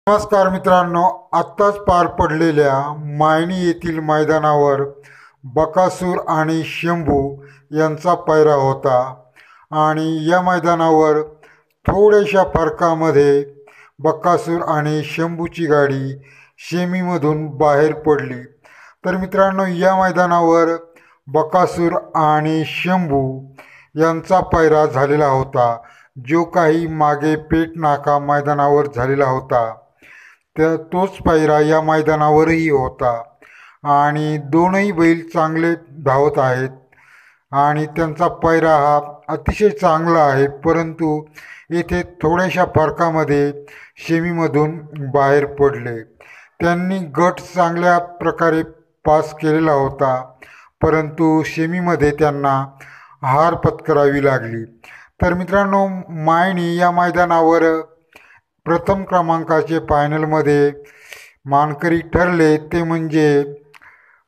नमस्कार मित्रांनो, आत्ताच पार पडलेल्या मायणी येथील मैदानावर बकासूर आणि शंभू यांचा पैरा होता आणि या मैदानावर थोड्याशा फरकामध्ये बकासूर आणि शंभूची गाडी शेमीमधून बाहेर पडली। तर मित्रांनो, या मैदानावर बकासूर आणि शंभू यांचा पैरा झालेला होता, जो काही मागे पेट नाका मैदानावर झालेला होता तोच पैरा या मैदानावरही होता आणि दोनही बैल चांगले धावत आहेत आणि त्यांचा पैरा हा अतिशय चांगला आहे। परंतु येथे थोड्याशा फरकामध्ये शेमीमधून बाहेर पडले। त्यांनी गट चांगल्या प्रकारे पास केलेला होता, परंतु शेमीमध्ये त्यांना हार पत्करावी लागली। तर मित्रांनो, मायणी या मैदानावर प्रथम क्रमांकाचे फायनलमध्ये मानकरी ठरले ते म्हणजे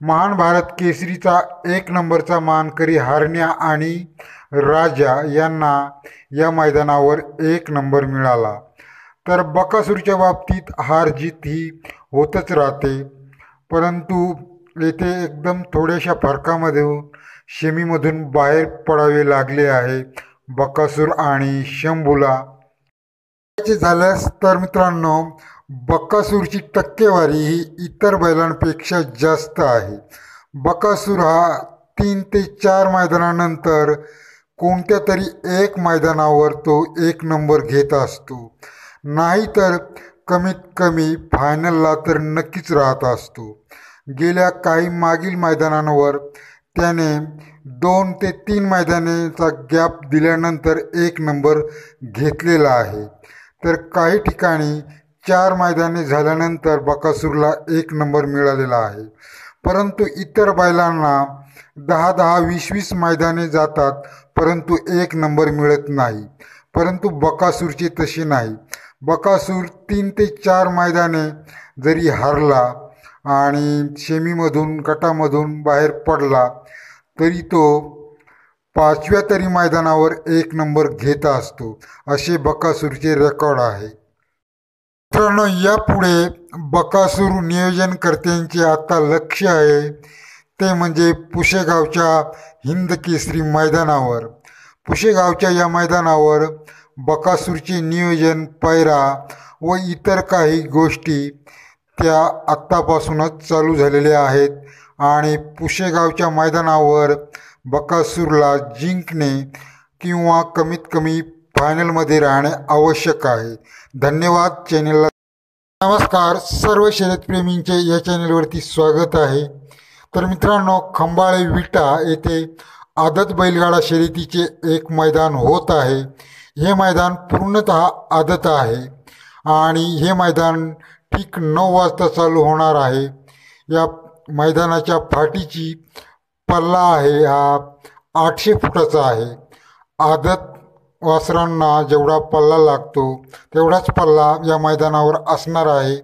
महान भारत केसरीचा 1 नंबरचा मानकरी हरण्या आणि राजा यांना या मैदानावर 1 नंबर मिळाला। तर बकासूरच्या बाबतीत हार जीत ही होतच राहते, परंतु येथे एकदम थोड्याशा फरकामध्ये शेमीमधून बाहेर पडावे लागले आहे बकासूर आणि शंभूला। झाल्यास तर मित्रांनो, बकासूरची टक्केवारी ही इतर बैलांपेक्षा जास्त आहे। बकासूर हा 3 ते 4 मैदानानंतर कोणत्या तरी एक मैदानावर तो 1 नंबर घेत असतो, नाहीतर कमीत कमी फायनलला तर नक्कीच राहत असतो। गेल्या काही मागील मैदानांवर त्याने 2 ते 3 मैदानाचा गॅप दिल्यानंतर 1 नंबर घेतलेला आहे। तर काही ठिकाणी 4 मैदाने झाल्यानंतर बकासूरला 1 नंबर मिळालेला आहे, परंतु इतर बैलांना 10-10, 20-20 मैदाने जातात परंतु 1 नंबर मिळत नाही। परंतु बकासूरचे तसे नाही। बकासूर 3 ते 4 मैदाने जरी हारला आणि शेमीमधून गटामधून बाहेर पडला तरी तो 5व्या तरी मैदानावर 1 नंबर घेत असतो, असे बकासूरचे रेकॉर्ड आहे। मित्रांनो, यापुढे बकासूर नियोजनकर्त्यांचे आता लक्ष आहे ते म्हणजे पुशेगावच्या हिंद केसरी मैदानावर। पुशेगावच्या या मैदानावर बकासूरचे नियोजन, पैरा व इतर काही गोष्टी त्या आत्तापासूनच चालू झालेल्या आहेत आणि पुशेगावच्या मैदानावर बकासूरला जिंकणे किंवा कमीत कमी फायनलमध्ये राहणे आवश्यक आहे। धन्यवाद। चॅनलला नमस्कार। सर्व शर्यतप्रेमींचे या चॅनलवरती स्वागत आहे। तर मित्रांनो, खंबाळे विटा येथे आदत बैलगाडा शर्यतीचे एक मैदान होत आहे। हे मैदान पूर्णतः आदत आहे आणि हे मैदान ठीक 9 वाजता चालू होणार आहे। या मैदानाच्या फाटीची पल्ला आहे हा 800 फुटाचा आहे। आदत वासरांना जेवढा पल्ला लागतो तेवढाच पल्ला या मैदानावर असणार आहे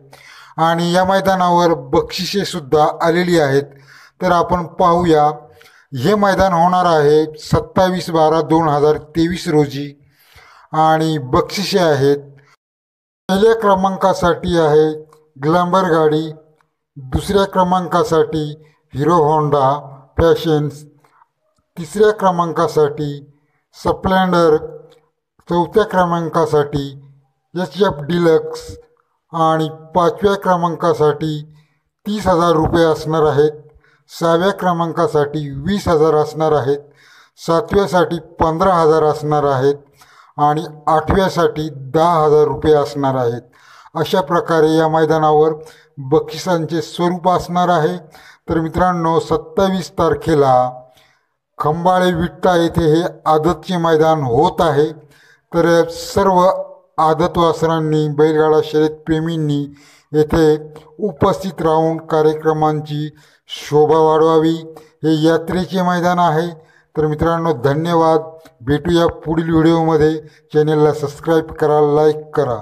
आणि या मैदानावर बक्षिसे सुद्धा आलेली आहेत। तर आपण पाहूया। हे मैदान होणार आहे 27/12/2023 रोजी आणि बक्षिसे आहेत। पहिल्या क्रमांकासाठी आहे ग्लॅमर गाडी, दुसऱ्या क्रमांकासाठी हिरो होंडा फॅशन्स, तिसऱ्या क्रमांकासाठी स्प्लेंडर, चौथ्या क्रमांकासाठी HF डिलक्स आणि 5व्या क्रमांकासाठी 30,000 रुपये असणार आहेत। 6व्या क्रमांकासाठी 20,000 असणार आहेत, 7व्यासाठी 15,000 असणार आहेत आणि 8व्यासाठी 10,000 रुपये असणार आहेत। अशा प्रकारे या मैदानावर बक्षिसांचे स्वरूप असणार आहे। तर मित्रांनो, 27 तारखेला खंबाळे विटा येथे हे आदतचे मैदान होत आहे। तर सर्व आदत वासरांनी, बैलगाडा शर्यतप्रेमींनी येथे उपस्थित राहून कार्यक्रमांची शोभा वाढवावी। हे यात्रेचे मैदान आहे। तर मित्रांनो, धन्यवाद। भेटूया पुढील व्हिडिओमध्ये। चॅनलला सबस्क्राईब करा, लाईक करा।